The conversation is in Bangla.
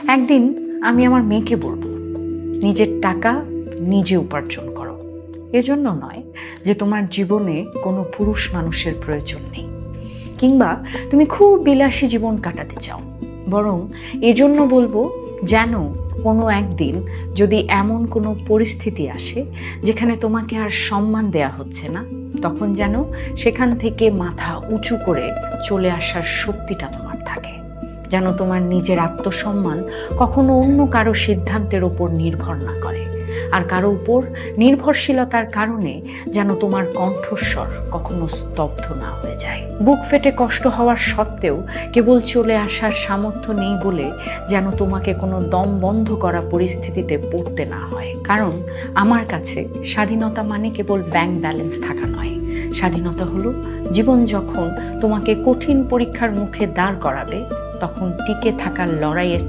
একদিন আমি আমার মেয়েকে বলবো, নিজের টাকা নিজে উপার্জন করো। এজন্য নয় যে তোমার জীবনে কোনো পুরুষ মানুষের প্রয়োজন নেই, কিংবা তুমি খুব বিলাসী জীবন কাটাতে চাও, বরং এজন্য বলবো যেন কোনো একদিন যদি এমন কোনো পরিস্থিতি আসে যেখানে তোমাকে আর সম্মান দেয়া হচ্ছে না, তখন যেন সেখান থেকে মাথা উঁচু করে চলে আসার শক্তিটা তোমার থাকে। যেন তোমার নিজের আত্মসম্মান কখনো অন্য কারো সিদ্ধান্তের ওপর নির্ভর না করে, আর কারো উপর নির্ভরশীলতার কারণে যেন তোমার কণ্ঠস্বর কখনো স্তব্ধ না হয়ে যায়। বুক ফেটে কষ্ট হওয়ার সত্ত্বেও কেবল চলে আসার সামর্থ্য নেই বলে যেন তোমাকে কোনো দম বন্ধ করা পরিস্থিতিতে পড়তে না হয়। কারণ আমার কাছে স্বাধীনতা মানে কেবল ব্যাংক ব্যালেন্স থাকা নয়। স্বাধীনতা হলো জীবন যখন তোমাকে কঠিন পরীক্ষার মুখে দাঁড় করাবে, তখন টিকে থাকার লড়াইয়ের